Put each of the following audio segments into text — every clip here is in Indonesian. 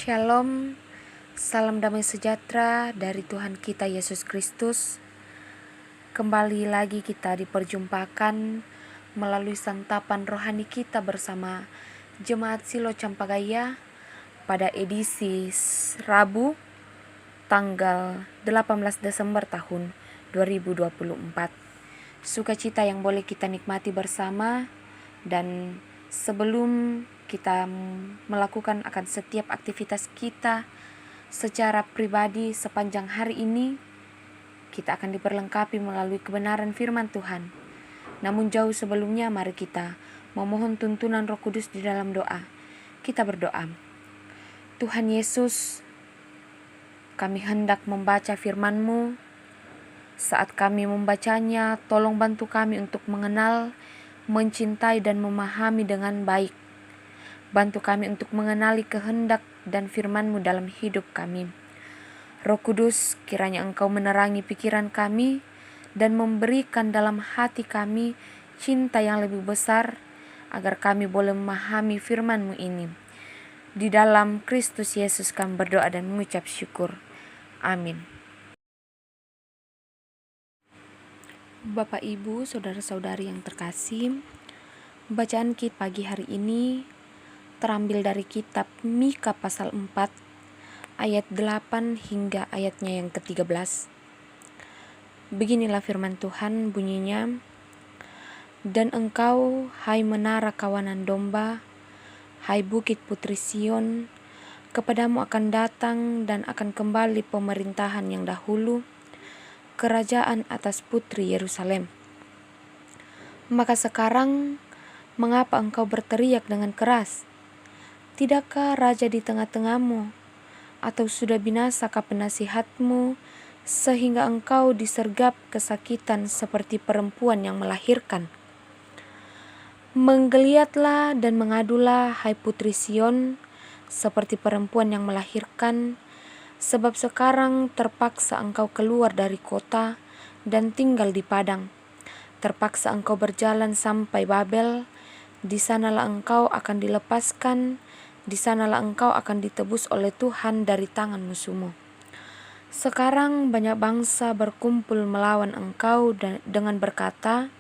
Shalom, salam damai sejahtera dari Tuhan kita Yesus Kristus. Kembali lagi kita diperjumpakan melalui santapan rohani kita bersama Jemaat Silo Campagaya pada edisi Rabu tanggal 18 Desember tahun 2024. Sukacita yang boleh kita nikmati bersama, dan sebelum kita melakukan akan setiap aktivitas kita secara pribadi sepanjang hari ini, kita akan diperlengkapi melalui kebenaran firman Tuhan. Namun jauh sebelumnya, mari kita memohon tuntunan Roh Kudus di dalam doa. Kita berdoa. Tuhan Yesus, kami hendak membaca firman-Mu. Saat kami membacanya, tolong bantu kami untuk mengenal, mencintai dan memahami dengan baik. Bantu kami untuk mengenali kehendak dan firman-Mu dalam hidup kami. Roh Kudus, kiranya Engkau menerangi pikiran kami dan memberikan dalam hati kami cinta yang lebih besar, agar kami boleh memahami firman-Mu ini. Di dalam Kristus Yesus kami berdoa dan mengucap syukur. Amin. Bapak, Ibu, saudara-saudari yang terkasih, bacaan kita pagi hari ini terambil dari kitab Mika pasal 4 ayat 8 hingga ayatnya yang ke-13. Beginilah firman Tuhan bunyinya. Dan engkau, hai menara kawanan domba, hai bukit putri Sion, kepadamu akan datang dan akan kembali pemerintahan yang dahulu, kerajaan atas putri Yerusalem. Maka sekarang, mengapa engkau berteriak dengan keras? Tidakkah raja di tengah-tengahmu? Atau sudah binasakah penasihatmu, sehingga engkau disergap kesakitan seperti perempuan yang melahirkan? Menggeliatlah dan mengadulah, hai putri Sion, seperti perempuan yang melahirkan, sebab sekarang terpaksa engkau keluar dari kota dan tinggal di padang. Terpaksa engkau berjalan sampai Babel, di sanalah engkau akan dilepaskan, di sanalah engkau akan ditebus oleh Tuhan dari tangan musuhmu. Sekarang banyak bangsa berkumpul melawan engkau dengan berkata,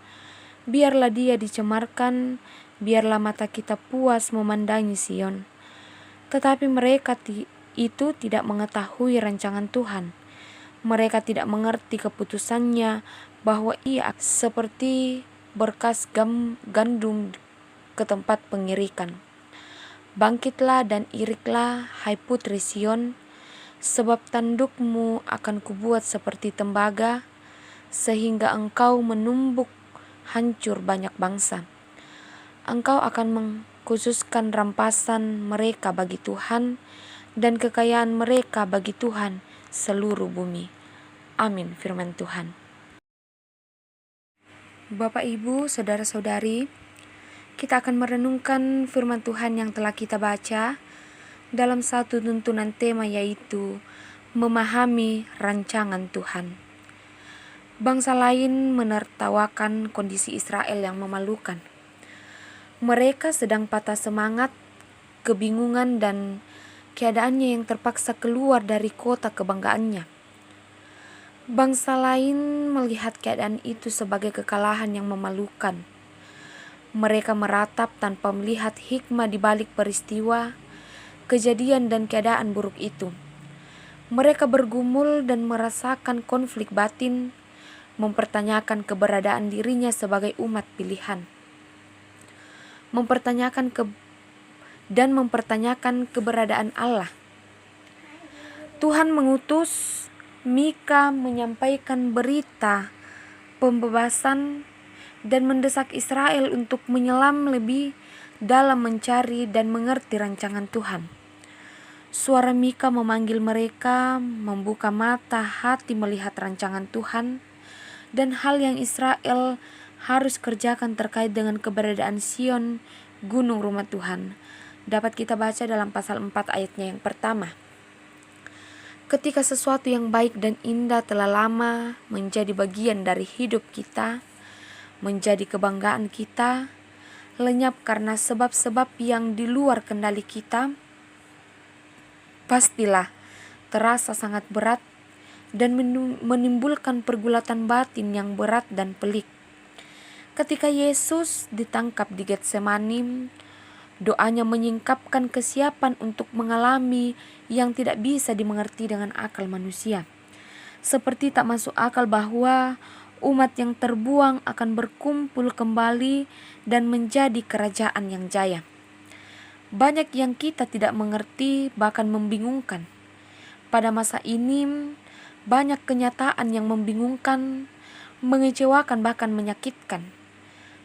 biarlah dia dicemarkan, biarlah mata kita puas memandangi Sion. Tetapi mereka itu tidak mengetahui rancangan Tuhan. Mereka tidak mengerti keputusannya, bahwa ia seperti berkas gandum ke tempat pengirikan. Bangkitlah dan iriklah, hai putri Sion, sebab tandukmu akan kubuat seperti tembaga, sehingga engkau menumbuk hancur banyak bangsa. Engkau akan mengkhususkan rampasan mereka bagi Tuhan, dan kekayaan mereka bagi Tuhan seluruh bumi. Amin, firman Tuhan. Bapak, Ibu, saudara-saudari, kita akan merenungkan firman Tuhan yang telah kita baca dalam satu tuntunan tema, yaitu memahami rancangan Tuhan. Bangsa lain menertawakan kondisi Israel yang memalukan. Mereka sedang patah semangat, kebingungan, dan keadaannya yang terpaksa keluar dari kota kebanggaannya. Bangsa lain melihat keadaan itu sebagai kekalahan yang memalukan. Mereka meratap tanpa melihat hikmah di balik peristiwa, kejadian dan keadaan buruk itu. Mereka bergumul dan merasakan konflik batin, mempertanyakan keberadaan dirinya sebagai umat pilihan. Mempertanyakan keberadaan Allah. Tuhan mengutus Mika menyampaikan berita pembebasan dan mendesak Israel untuk menyelam lebih dalam mencari dan mengerti rancangan Tuhan. Suara Mika memanggil mereka membuka mata hati melihat rancangan Tuhan dan hal yang Israel harus kerjakan terkait dengan keberadaan Sion, gunung rumah Tuhan. Dapat kita baca dalam pasal 4 ayatnya yang pertama. Ketika sesuatu yang baik dan indah telah lama menjadi bagian dari hidup kita, menjadi kebanggaan kita, lenyap karena sebab-sebab yang di luar kendali kita, pastilah terasa sangat berat dan menimbulkan pergulatan batin yang berat dan pelik. Ketika Yesus ditangkap di Getsemani, doanya menyingkapkan kesiapan untuk mengalami yang tidak bisa dimengerti dengan akal manusia. Seperti tak masuk akal bahwa umat yang terbuang akan berkumpul kembali dan menjadi kerajaan yang jaya. Banyak yang kita tidak mengerti, bahkan membingungkan. Pada masa ini, banyak kenyataan yang membingungkan, mengecewakan, bahkan menyakitkan.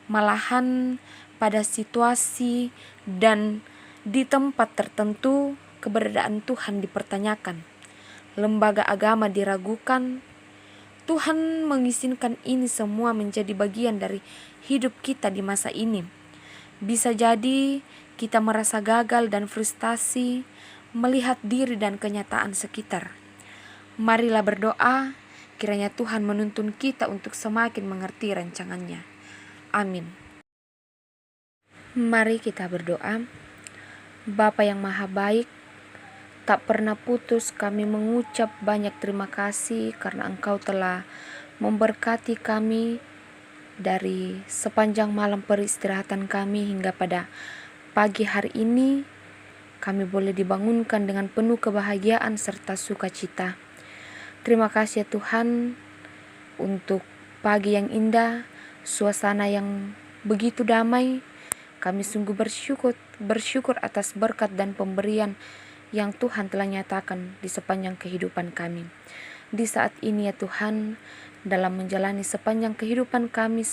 Malahan pada situasi dan di tempat tertentu, keberadaan Tuhan dipertanyakan. Lembaga agama diragukan. Tuhan mengizinkan ini semua menjadi bagian dari hidup kita di masa ini. Bisa jadi kita merasa gagal dan frustasi melihat diri dan kenyataan sekitar. Marilah berdoa, kiranya Tuhan menuntun kita untuk semakin mengerti rancangannya. Amin. Mari kita berdoa. Bapa yang Maha Baik, tak pernah putus kami mengucap banyak terima kasih karena Engkau telah memberkati kami dari sepanjang malam peristirahatan kami hingga pada pagi hari ini. Kami boleh dibangunkan dengan penuh kebahagiaan serta sukacita. Terima kasih ya Tuhan untuk pagi yang indah, suasana yang begitu damai. Kami sungguh bersyukur atas berkat dan pemberian yang Tuhan telah nyatakan di sepanjang kehidupan kami. Di saat ini ya Tuhan, dalam menjalani sepanjang kehidupan kami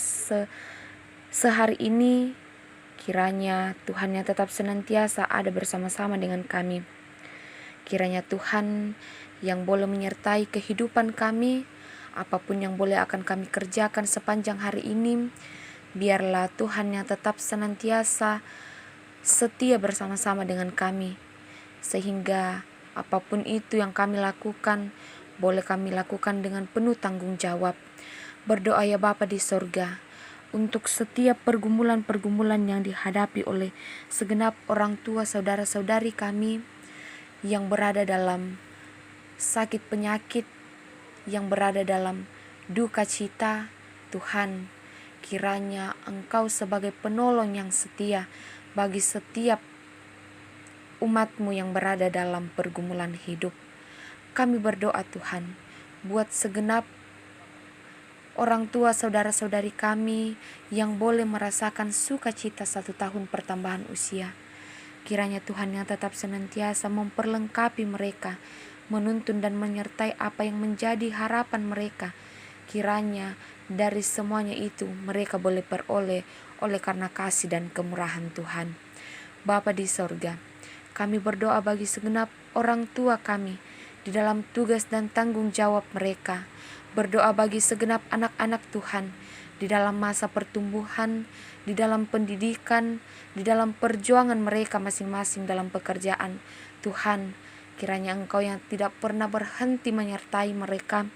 sehari ini, kiranya Tuhan yang tetap senantiasa ada bersama-sama dengan kami. Kiranya Tuhan yang boleh menyertai kehidupan kami, apapun yang boleh akan kami kerjakan sepanjang hari ini, biarlah Tuhan yang tetap senantiasa setia bersama-sama dengan kami, sehingga apapun itu yang kami lakukan, boleh kami lakukan dengan penuh tanggung jawab. Berdoa ya Bapa di sorga, untuk setiap pergumulan-pergumulan yang dihadapi oleh segenap orang tua saudara-saudari kami yang berada dalam sakit penyakit, yang berada dalam duka cita, Tuhan, kiranya Engkau sebagai penolong yang setia bagi setiap umat-Mu yang berada dalam pergumulan hidup. Kami berdoa Tuhan, buat segenap orang tua saudara-saudari kami yang boleh merasakan sukacita 1 tahun pertambahan usia. Kiranya Tuhan yang tetap senantiasa memperlengkapi mereka, menuntun dan menyertai apa yang menjadi harapan mereka. Kiranya dari semuanya itu mereka boleh peroleh oleh karena kasih dan kemurahan Tuhan. Bapa di sorga, kami berdoa bagi segenap orang tua kami di dalam tugas dan tanggung jawab mereka. Berdoa bagi segenap anak-anak Tuhan di dalam masa pertumbuhan, di dalam pendidikan, di dalam perjuangan mereka masing-masing dalam pekerjaan. Tuhan, kiranya Engkau yang tidak pernah berhenti menyertai mereka,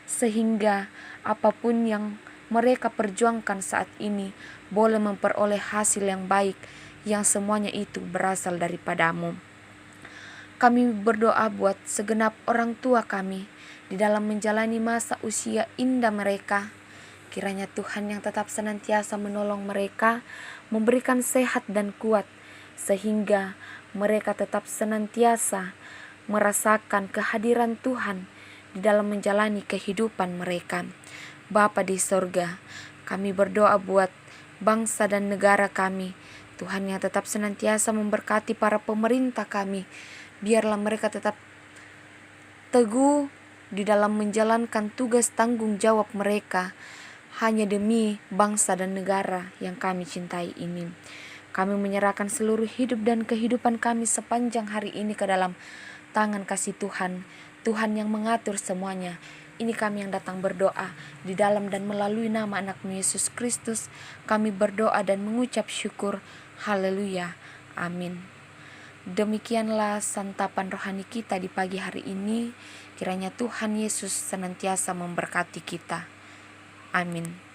sehingga apapun yang mereka perjuangkan saat ini boleh memperoleh hasil yang baik, yang semuanya itu berasal daripada-Mu. Kami berdoa buat segenap orang tua kami di dalam menjalani masa usia indah mereka. Kiranya Tuhan yang tetap senantiasa menolong mereka, memberikan sehat dan kuat, sehingga mereka tetap senantiasa merasakan kehadiran Tuhan di dalam menjalani kehidupan mereka. Bapa di sorga, kami berdoa buat bangsa dan negara kami. Tuhan yang tetap senantiasa memberkati para pemerintah kami. Biarlah mereka tetap teguh di dalam menjalankan tugas tanggung jawab mereka hanya demi bangsa dan negara yang kami cintai ini. Kami menyerahkan seluruh hidup dan kehidupan kami sepanjang hari ini ke dalam tangan kasih Tuhan. Tuhan yang mengatur semuanya. Ini kami yang datang berdoa di dalam dan melalui nama anak-Mu Yesus Kristus. Kami berdoa dan mengucap syukur. Haleluya. Amin. Demikianlah santapan rohani kita di pagi hari ini. Kiranya Tuhan Yesus senantiasa memberkati kita. Amin.